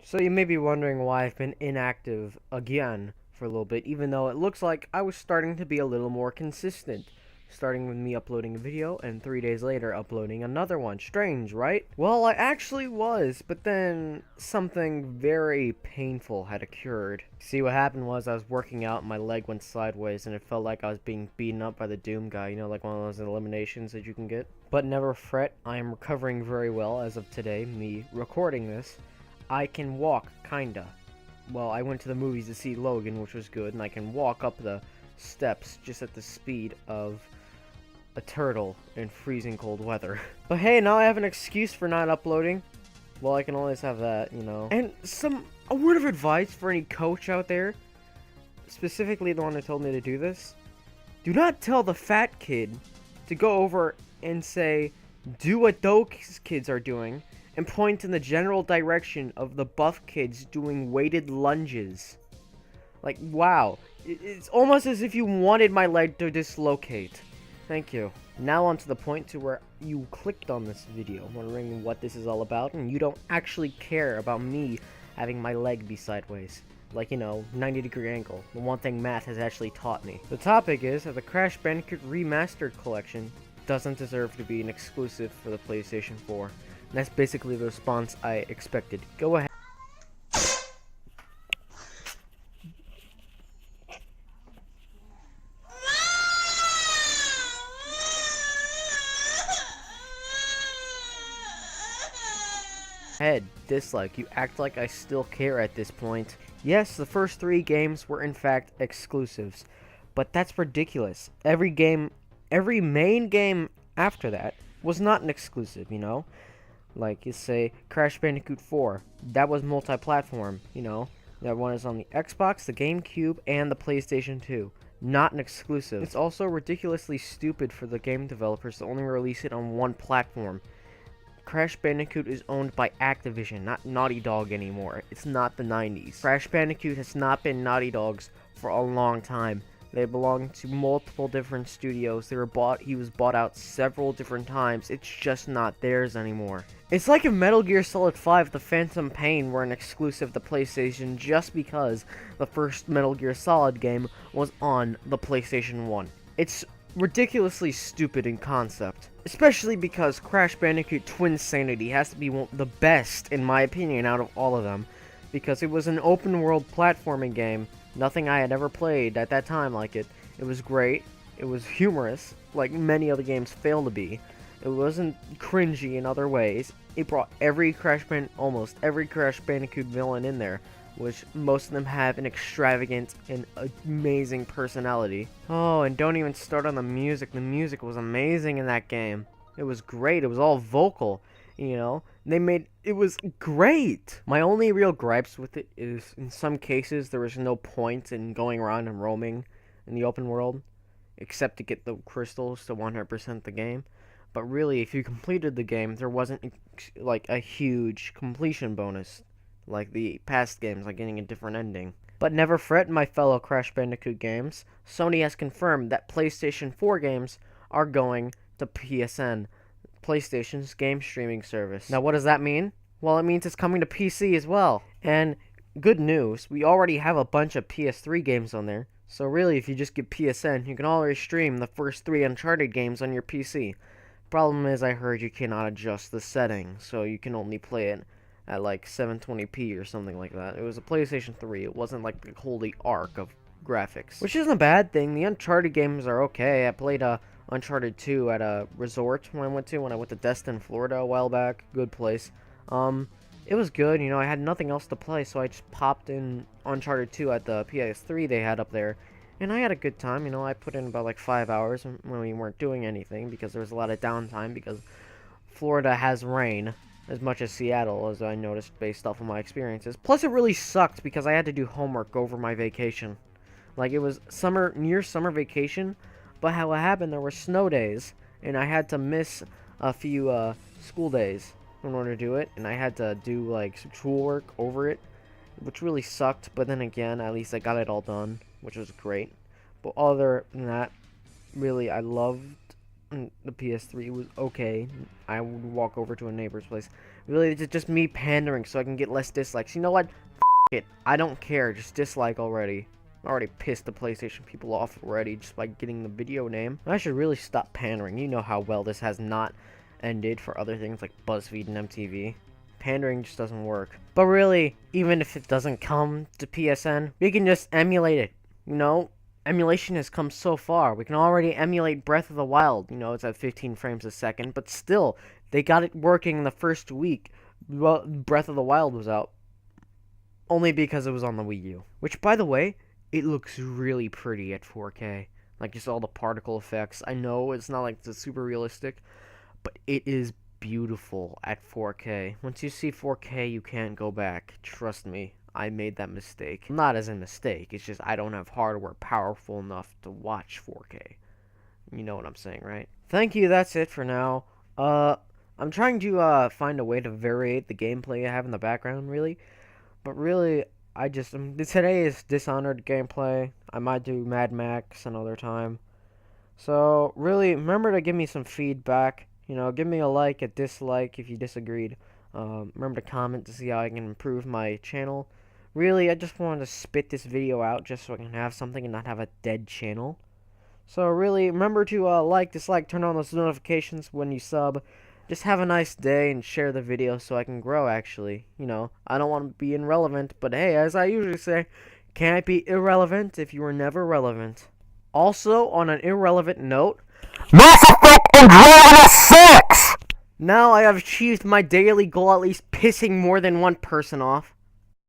So you may be wondering why I've been inactive again for a little bit, even though it looks like I was starting to be a little more consistent. Starting with me uploading a video and 3 days later uploading another one. Strange, right? Well, I actually was, but then something very painful had occurred. See, what happened was I was working out and my leg went sideways and it felt like I was being beaten up by the Doom guy, you know, like one of those eliminations that you can get. But never fret, I am recovering very well as of today, me recording this. I can walk, kinda. Well, I went to the movies to see Logan, which was good, and I can walk up the steps just at the speed of a turtle in freezing cold weather. But hey, now I have an excuse for not uploading. Well, I can always have that, you know. And a word of advice for any coach out there, specifically the one who told me to do this. Do not tell the fat kid to go over and say, do what those kids are doing, and point in the general direction of the buff kids doing weighted lunges. Like, wow. It's almost as if you wanted my leg to dislocate. Thank you. Now on to the point to where you clicked on this video, wondering what this is all about, and you don't actually care about me having my leg be sideways. Like, you know, 90-degree angle. The one thing math has actually taught me. The topic is that the Crash Bandicoot Remastered collection doesn't deserve to be an exclusive for the PlayStation 4. And that's basically the response I expected. Go ahead. Dislike. You act like I still care at this point. Yes, the first 3 games were in fact exclusives, but that's ridiculous. Every main game after that was not an exclusive, you know? Like, you say, Crash Bandicoot 4, that was multi-platform, you know? That one is on the Xbox, the GameCube, and the PlayStation 2. Not an exclusive. It's also ridiculously stupid for the game developers to only release it on one platform. Crash Bandicoot is owned by Activision, not Naughty Dog anymore. It's not the 90s. Crash Bandicoot has not been Naughty Dog's for a long time. They belong to multiple different studios. He was bought out several different times. It's just not theirs anymore. It's like if Metal Gear Solid 5 The Phantom Pain were an exclusive to PlayStation just because the first Metal Gear Solid game was on the PlayStation 1. It's ridiculously stupid in concept. Especially because Crash Bandicoot Twinsanity has to be the best, in my opinion, out of all of them. Because it was an open-world platforming game. Nothing I had ever played at that time like it. It was great. It was humorous, like many other games fail to be. It wasn't cringy in other ways. It brought almost every Crash Bandicoot villain in there, which most of them have an extravagant and amazing personality. Oh, and don't even start on the music. The music was amazing in that game. It was great. It was all vocal, you know? It was great! My only real gripes with it is, in some cases, there was no point in going around and roaming in the open world, except to get the crystals to 100% the game. But really, if you completed the game, there wasn't, like, a huge completion bonus like the past games, like getting a different ending. But never fret, my fellow Crash Bandicoot games. Sony has confirmed that PlayStation 4 games are going to PSN, PlayStation's game streaming service. Now, what does that mean? Well, it means it's coming to PC as well. And good news, we already have a bunch of PS3 games on there. So really, if you just get PSN, you can already stream the first 3 Uncharted games on your PC. Problem is, I heard you cannot adjust the settings, so you can only play it at like 720p or something like that. It was a PlayStation 3. It wasn't like the holy arc of graphics, which isn't a bad thing. The Uncharted games are okay. I played Uncharted 2 at a resort when I went to Destin, Florida a while back. Good place. It was good. You know, I had nothing else to play, so I just popped in Uncharted 2 at the PS3 they had up there, and I had a good time. You know, I put in about like 5 hours when we weren't doing anything because there was a lot of downtime because Florida has rain as much as Seattle, as I noticed based off of my experiences. Plus, it really sucked because I had to do homework over my vacation. Like, it was near summer vacation, but how it happened, there were snow days, and I had to miss a few school days in order to do it, and I had to do, like, some schoolwork over it, which really sucked, but then again, at least I got it all done, which was great. But other than that, really, I loved the PS3 was okay. I would walk over to a neighbor's place. Really, it's just me pandering so I can get less dislikes. You know what? It. I don't care. Just dislike already. I already pissed the PlayStation people off already just by getting the video name. I should really stop pandering. You know how well this has not ended for other things like BuzzFeed and MTV. Pandering just doesn't work. But really, even if it doesn't come to PSN, we can just emulate it. You know? Emulation has come so far. We can already emulate Breath of the Wild. You know, it's at 15 frames a second. But still, they got it working in the first week. Well, Breath of the Wild was out. Only because it was on the Wii U. Which, by the way, it looks really pretty at 4K. Like, just all the particle effects. I know it's not like the super realistic, but it is beautiful at 4K. Once you see 4K, you can't go back. Trust me, I made that mistake. Not as a mistake, it's just I don't have hardware powerful enough to watch 4K. You know what I'm saying, right? Thank you, that's it for now. I'm trying to find a way to variate the gameplay I have in the background, really. But really, today is Dishonored gameplay. I might do Mad Max another time. So, really, remember to give me some feedback. You know, give me a like, a dislike if you disagreed. Remember to comment to see how I can improve my channel. Really, I just wanted to spit this video out just so I can have something and not have a dead channel. So, really, remember to like, dislike, turn on those notifications when you sub. Just have a nice day and share the video so I can grow, actually. You know, I don't want to be irrelevant, but hey, as I usually say, can't be irrelevant if you were never relevant. Also, on an irrelevant note, Mass Effect Andromeda 6! Now I have achieved my daily goal, at least pissing more than one person off.